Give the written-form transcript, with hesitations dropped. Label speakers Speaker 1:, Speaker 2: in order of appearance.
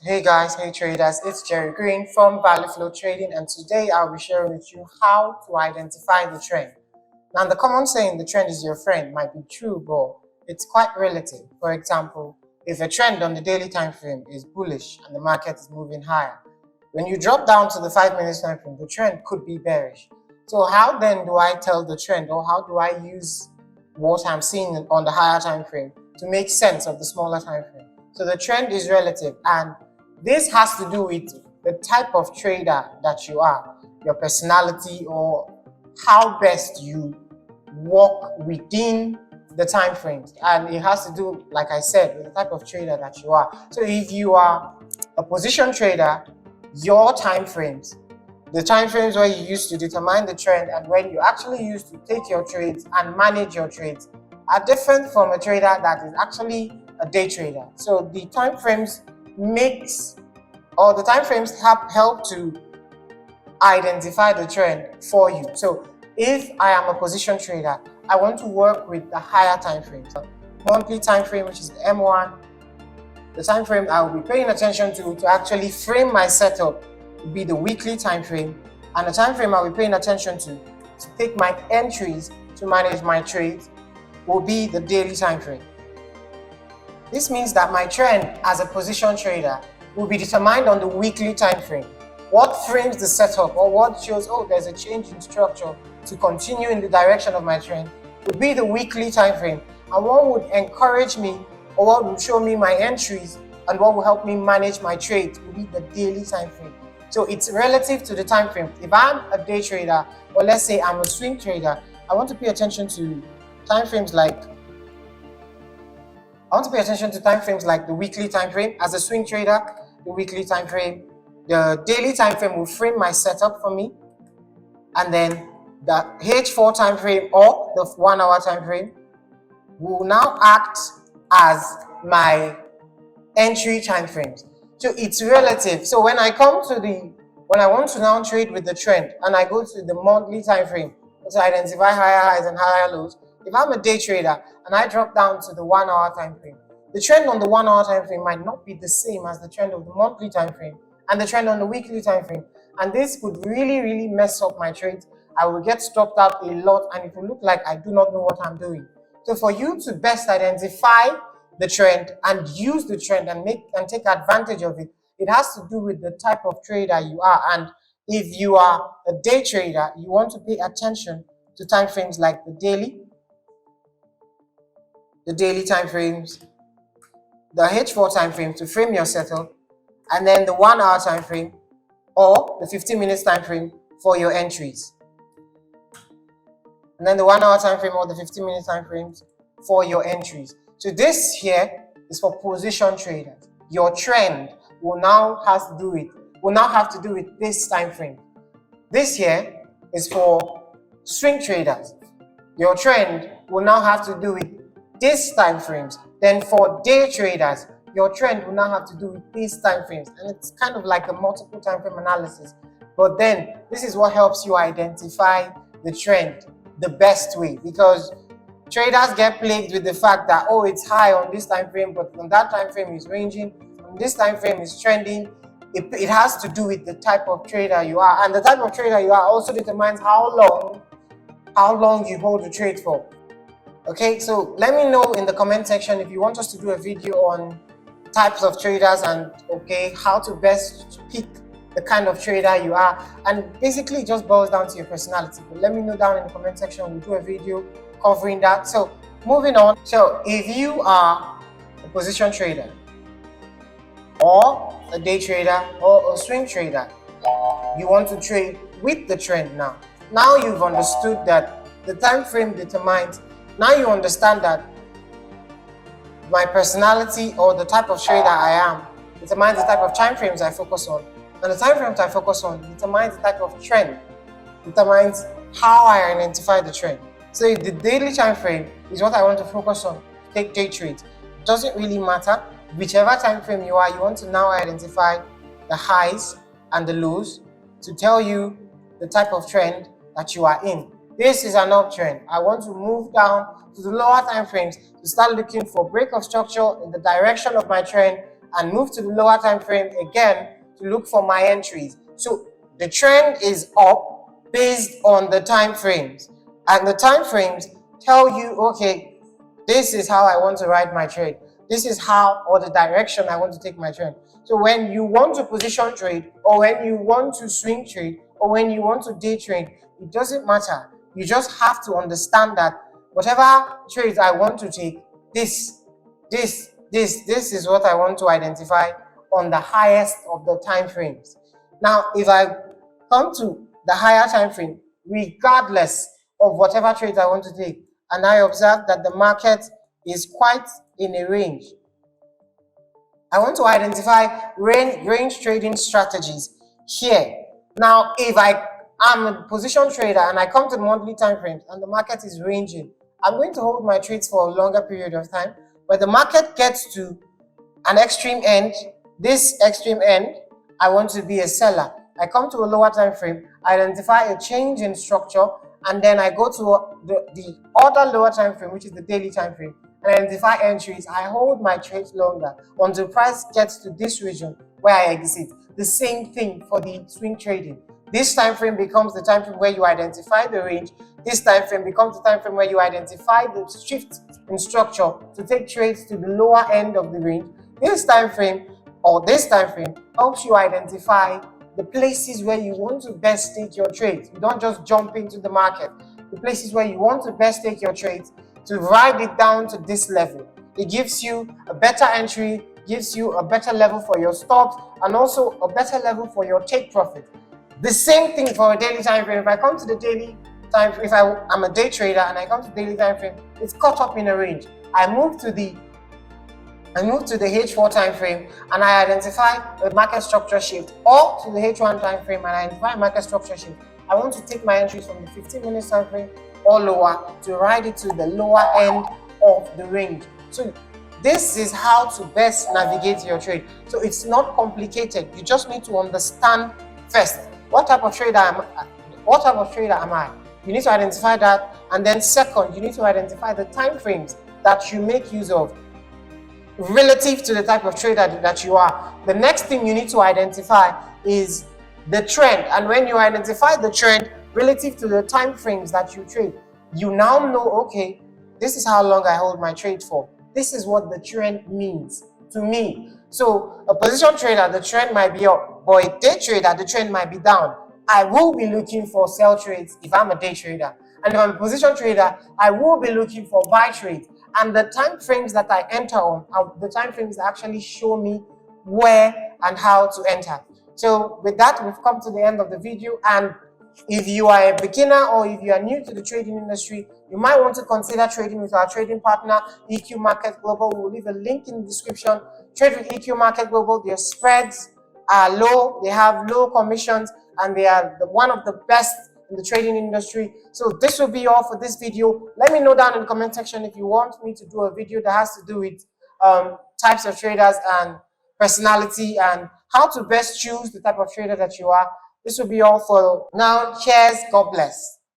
Speaker 1: Hey guys, hey traders, it's Jerry Green from Value Flow Trading, and today I'll be sharing with you how to identify the trend. Now, the common saying the trend is your friend might be true, but it's quite relative. For example, if a trend on the daily time frame is bullish and the market is moving higher, when you drop down to the 5 minute time frame, the trend could be bearish. So how then do I tell the trend, or how do I use what I'm seeing on the higher time frame to make sense of the smaller time frame? So the trend is relative, and this has to do with the type of trader that you are, your personality, or how best you work within the time frames. And it has to do, like I said, with the type of trader that you are. So if you are a position trader, your time frames, the time frames where you use to determine the trend and when you actually use to take your trades and manage your trades, are different from a trader that is actually a day trader. So the time frames help to identify the trend for you. So if I am a position trader, I want to work with the higher time frames. Monthly time frame, which is the M1, the time frame I will be paying attention to actually frame my setup will be the weekly time frame, and the time frame I'll be paying attention to take my entries to manage my trades will be the daily time frame. This means that my trend as a position trader will be determined on the weekly time frame. What frames the setup, or what shows, oh, there's a change in structure to continue in the direction of my trend, would be the weekly time frame. And what would encourage me, or what would show me my entries, and what will help me manage my trades will be the daily time frame. So it's relative to the time frame. If I'm a day trader, or let's say I'm a swing trader, I want to pay attention to time frames like the weekly time frame. As a swing trader, the weekly time frame, the daily time frame will frame my setup for me, and then the H4 time frame or the 1 hour time frame will now act as my entry time frames. So it's relative. So when I want to now trade with the trend and I go to the monthly time frame to identify higher highs and higher lows, if I'm a day trader and I drop down to the 1 hour time frame, the trend on the 1 hour time frame might not be the same as the trend of the monthly time frame and the trend on the weekly time frame. And this could really, really mess up my trades. I will get stopped out a lot, and it will look like I do not know what I'm doing. So for you to best identify the trend and use the trend and take advantage of it, it has to do with the type of trader you are. And if you are a day trader, you want to pay attention to time frames like the daily time frames, the H4 time frame to frame your setup, and then the 1 hour time frame or the 15 minutes time frame for your entries. And then the 1 hour time frame or the 15 minute time frames for your entries. So this here is for position traders. Your trend will now have to do with this time frame. This here is for swing traders. Your trend will now have to do with these time frames. Then for day traders, your trend will now have to do with these time frames. And it's kind of like a multiple time frame analysis. But then this is what helps you identify the trend the best way, because traders get plagued with the fact that, oh, it's high on this time frame, but on that time frame is ranging, on this time frame is trending. It has to do with the type of trader you are, and the type of trader you are also determines how long you hold the trade for. Okay, so let me know in the comment section if you want us to do a video on types of traders and how to best pick the kind of trader you are. And basically it just boils down to your personality. But let me know down in the comment section. We'll do a video covering that. So moving on. So if you are a position trader or a day trader or a swing trader, you want to trade with the trend now. Now you've understood that the time frame determines. Now you understand that my personality or the type of trader I am determines the type of time frames I focus on. And the time frames I focus on determines the type of trend, determines how I identify the trend. So if the daily time frame is what I want to focus on, take day trades, it doesn't really matter. Whichever time frame you are, you want to now identify the highs and the lows to tell you the type of trend that you are in. This is an uptrend. I want to move down to the lower time frames to start looking for break of structure in the direction of my trend and move to the lower time frame again to look for my entries. So the trend is up based on the time frames, and the time frames tell you, okay, this is how I want to ride my trade. This is how, or the direction I want to take my trend. So when you want to position trade, or when you want to swing trade, or when you want to day trade, it doesn't matter. You just have to understand that whatever trades I want to take, this is what I want to identify on the highest of the time frames. Now, if I come to the higher time frame, regardless of whatever trades I want to take, and I observe that the market is quite in a range, I want to identify range trading strategies here. Now, if I am a position trader and I come to the monthly time frames and the market is ranging, I'm going to hold my trades for a longer period of time. When the market gets to an extreme end, this extreme end, I want to be a seller. I come to a lower time frame, I identify a change in structure, and then I go to the other lower time frame, which is the daily time frame, and identify entries. I hold my trades longer until price gets to this region where I exit. The same thing for the swing trading. This time frame becomes the time frame where you identify the range. This time frame becomes the time frame where you identify the shift in structure to take trades to the lower end of the range. This time frame helps you identify the places where you want to best take your trades. You don't just jump into the market. The places where you want to best take your trades, to ride it down to this level. It gives you a better entry, gives you a better level for your stops, and also a better level for your take profit. The same thing for a daily time frame. If I come to the daily time frame, if I'm a day trader and I come to daily time frame, it's caught up in a range. I move to the H4 time frame and I identify a market structure shift, or to the H1 time frame and I identify a market structure shift. I want to take my entries from the 15-minute time frame or lower to ride it to the lower end of the range. So this is how to best navigate your trade. So it's not complicated. You just need to understand first what type of trader am I? You need to identify that, and then second, you need to identify the time frames that you make use of relative to the type of trader that you are. The next thing you need to identify is the trend, and when you identify the trend relative to the time frames that you trade, you now know, okay, this is how long I hold my trade for. This is what the trend means to me. So a position trader, the trend might be up, but a day trader, the trend might be down. I will be looking for sell trades if I'm a day trader, and if I'm a position trader, I will be looking for buy trades. And the time frames that I enter on are the time frames that actually show me where and how to enter. So with that, we've come to the end of the video. And if you are a beginner or if you are new to the trading industry, you might want to consider trading with our trading partner, EQ Market Global. We will leave a link in the description. Trade with EQ Market Global. Their spreads are low. They have low commissions, and they are one of the best in the trading industry. So this will be all for this video. Let me know down in the comment section if you want me to do a video that has to do with types of traders and personality and how to best choose the type of trader that you are. This will be all for now. Cheers. God bless.